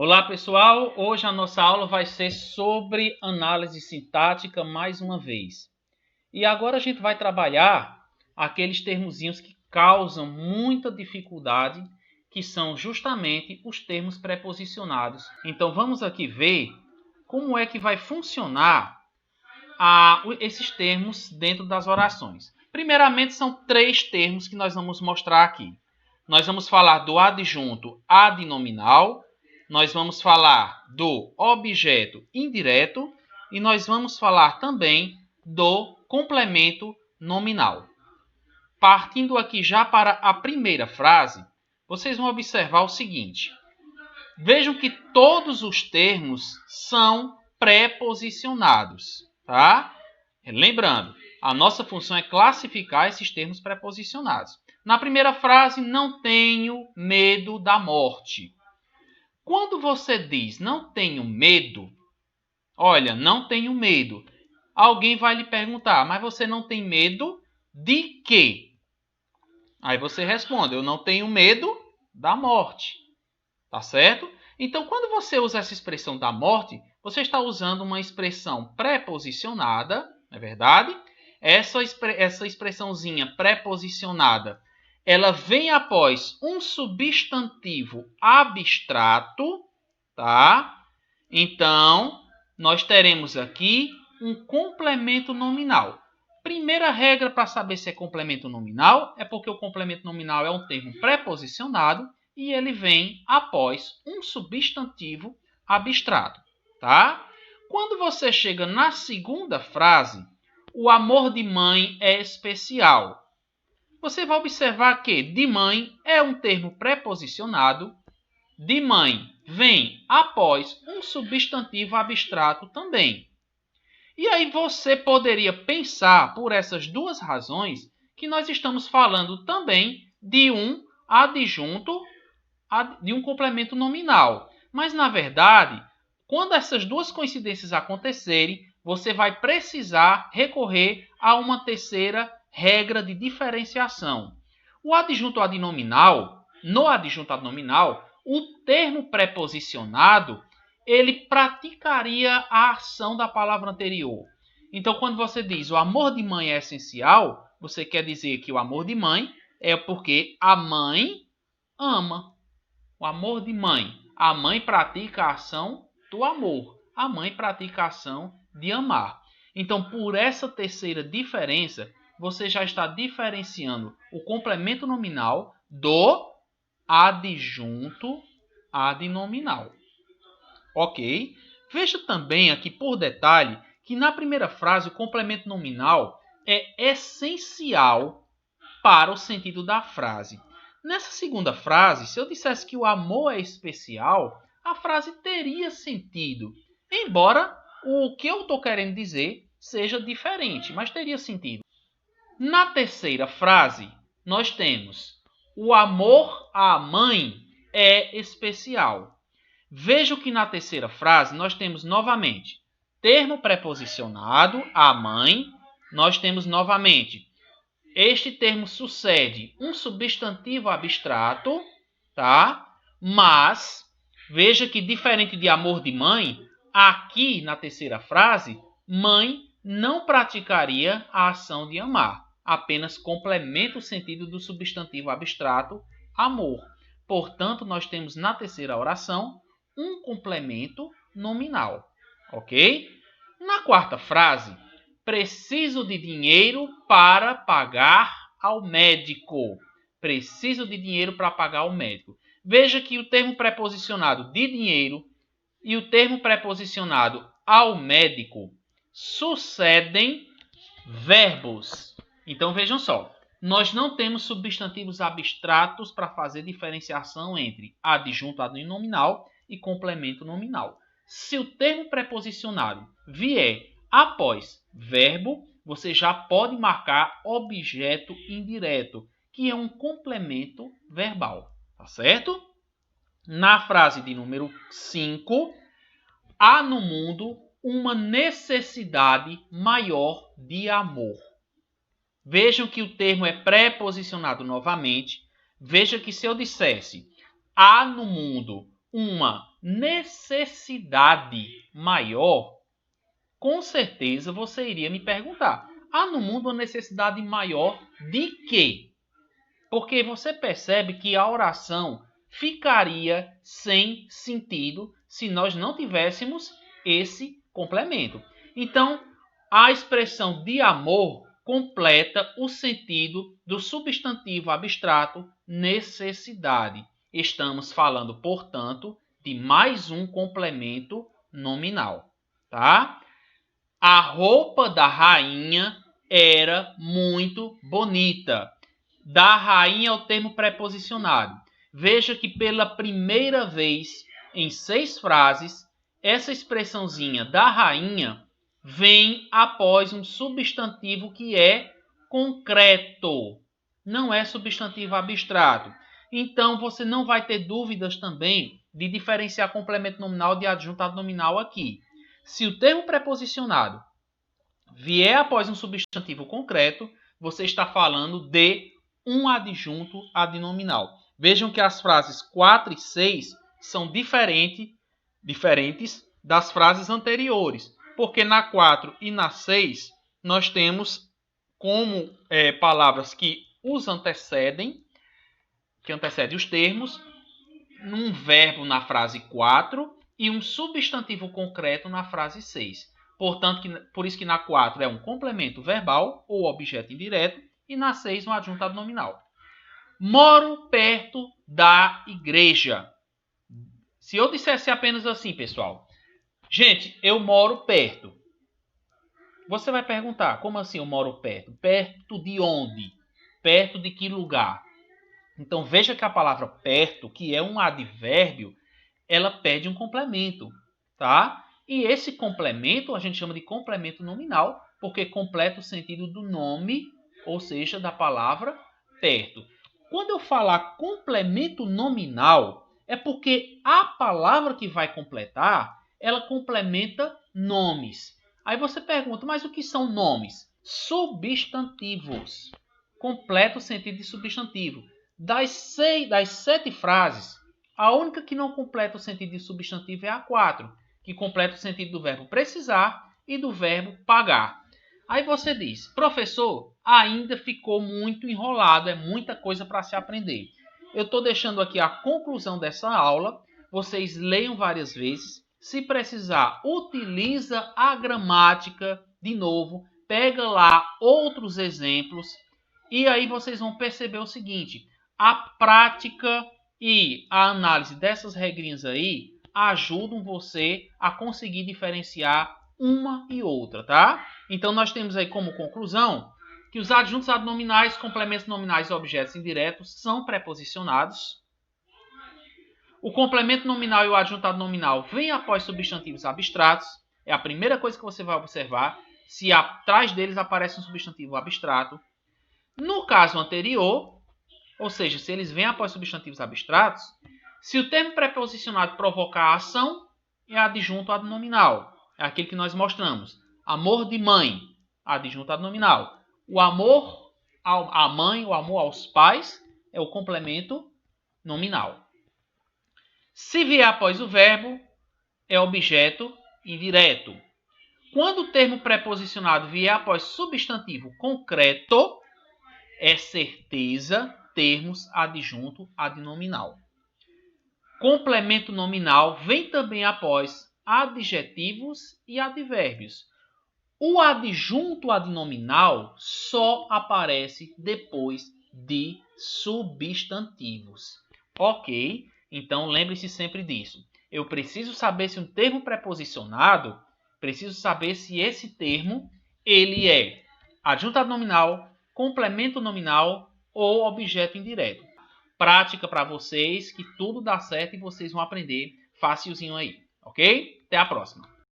Olá pessoal, hoje a nossa aula vai ser sobre análise sintática mais uma vez. E agora a gente vai trabalhar aqueles termozinhos que causam muita dificuldade, que são justamente os termos preposicionados. Então vamos aqui ver como é que vai funcionar esses termos dentro das orações. Primeiramente são 3 termos que nós vamos mostrar aqui. Nós vamos falar do adjunto adnominal, nós vamos falar do objeto indireto e nós vamos falar também do complemento nominal. Partindo aqui já para a primeira frase, vocês vão observar o seguinte. Vejam que todos os termos são preposicionados, tá? Lembrando, a nossa função é classificar esses termos preposicionados. Na primeira frase, não tenho medo da morte. Quando você diz não tenho medo, olha, não tenho medo, alguém vai lhe perguntar, mas você não tem medo de quê? Aí você responde, eu não tenho medo da morte. Tá certo? Então, quando você usa essa expressão da morte, você está usando uma expressão preposicionada, não é verdade? Essa expressãozinha preposicionada, ela vem após um substantivo abstrato, tá? Então, nós teremos aqui um complemento nominal. Primeira regra para saber se é complemento nominal é porque o complemento nominal é um termo preposicionado e ele vem após um substantivo abstrato, tá? Quando você chega na segunda frase, o amor de mãe é especial. Você vai observar que de mãe é um termo preposicionado, de mãe vem após um substantivo abstrato também. E aí você poderia pensar, por essas duas razões, que nós estamos falando também de um adjunto, de um complemento nominal. Mas, na verdade, quando essas duas coincidências acontecerem, você vai precisar recorrer a uma terceira regra de diferenciação. O adjunto adnominal, no adjunto adnominal, o termo preposicionado, ele praticaria a ação da palavra anterior. Então, quando você diz o amor de mãe é essencial, você quer dizer que o amor de mãe é porque a mãe ama. O amor de mãe. A mãe pratica a ação do amor. A mãe pratica a ação de amar. Então, por essa terceira diferença, você já está diferenciando o complemento nominal do adjunto adnominal. Ok? Veja também aqui por detalhe que na primeira frase o complemento nominal é essencial para o sentido da frase. Nessa segunda frase, se eu dissesse que o amor é especial, a frase teria sentido. Embora o que eu estou querendo dizer seja diferente, mas teria sentido. Na terceira frase, nós temos o amor à mãe é especial. Veja que na terceira frase nós temos novamente termo preposicionado, a mãe. Nós temos novamente este termo sucede um substantivo abstrato, tá? Mas veja que diferente de amor de mãe, aqui na terceira frase, mãe não praticaria a ação de amar, apenas complementa o sentido do substantivo abstrato amor. Portanto, nós temos na terceira oração um complemento nominal, ok? Na quarta frase, preciso de dinheiro para pagar ao médico. Preciso de dinheiro para pagar ao médico. Veja que o termo preposicionado de dinheiro e o termo preposicionado ao médico sucedem verbos. Então vejam só, nós não temos substantivos abstratos para fazer diferenciação entre adjunto adnominal e complemento nominal. Se o termo preposicionado vier após verbo, você já pode marcar objeto indireto, que é um complemento verbal, tá certo? Na frase de número 5, há no mundo uma necessidade maior de amor. Vejam que o termo é preposicionado novamente. Veja que se eu dissesse há no mundo uma necessidade maior, com certeza você iria me perguntar: há no mundo uma necessidade maior de quê? Porque você percebe que a oração ficaria sem sentido se nós não tivéssemos esse complemento. Então, a expressão de amor completa o sentido do substantivo abstrato necessidade. Estamos falando, portanto, de mais um complemento nominal, tá? A roupa da rainha era muito bonita. Da rainha é o termo preposicionado. Veja que pela primeira vez em 6 frases, essa expressãozinha da rainha vem após um substantivo que é concreto, não é substantivo abstrato. Então, você não vai ter dúvidas também de diferenciar complemento nominal de adjunto adnominal aqui. Se o termo preposicionado vier após um substantivo concreto, você está falando de um adjunto adnominal. Vejam que as frases 4 e 6 são diferentes das frases anteriores, porque na 4 e na 6 nós temos como palavras que os antecedem, que antecedem os termos, um verbo na frase 4 e um substantivo concreto na frase 6. Portanto, por isso que na 4 é um complemento verbal ou objeto indireto e na 6 um adjunto adnominal. Moro perto da igreja. Se eu dissesse apenas assim, pessoal, gente, eu moro perto. Você vai perguntar, como assim eu moro perto? Perto de onde? Perto de que lugar? Então veja que a palavra perto, que é um advérbio, ela pede um complemento, tá? E esse complemento a gente chama de complemento nominal, porque completa o sentido do nome, ou seja, da palavra perto. Quando eu falar complemento nominal, é porque a palavra que vai completar, ela complementa nomes. Aí você pergunta, mas o que são nomes? Substantivos. Completa o sentido de substantivo. Das 7 frases, a única que não completa o sentido de substantivo é a 4, que completa o sentido do verbo precisar e do verbo pagar. Aí você diz, professor, ainda ficou muito enrolado, é muita coisa para se aprender. Eu estou deixando aqui a conclusão dessa aula, vocês leiam várias vezes. Se precisar, utiliza a gramática de novo, pega lá outros exemplos e aí vocês vão perceber o seguinte: a prática e a análise dessas regrinhas aí ajudam você a conseguir diferenciar uma e outra, tá? Então nós temos aí como conclusão que os adjuntos adnominais, complementos nominais e objetos indiretos são preposicionados. O complemento nominal e o adjunto adnominal vêm após substantivos abstratos. É a primeira coisa que você vai observar, se atrás deles aparece um substantivo abstrato. No caso anterior, ou seja, se eles vêm após substantivos abstratos, se o termo preposicionado provocar a ação, é adjunto adnominal. É aquele que nós mostramos. Amor de mãe, adjunto adnominal. O amor à mãe, o amor aos pais, é o complemento nominal. Se vier após o verbo, é objeto indireto. Quando o termo preposicionado vier após substantivo concreto, é certeza, termos adjunto adnominal. Complemento nominal vem também após adjetivos e advérbios. O adjunto adnominal só aparece depois de substantivos. Ok? Então lembre-se sempre disso. Eu preciso saber se um termo preposicionado, preciso saber se esse termo ele é adjunto adnominal, complemento nominal ou objeto indireto. Prática para vocês, que tudo dá certo e vocês vão aprender facilzinho aí, ok? Até a próxima!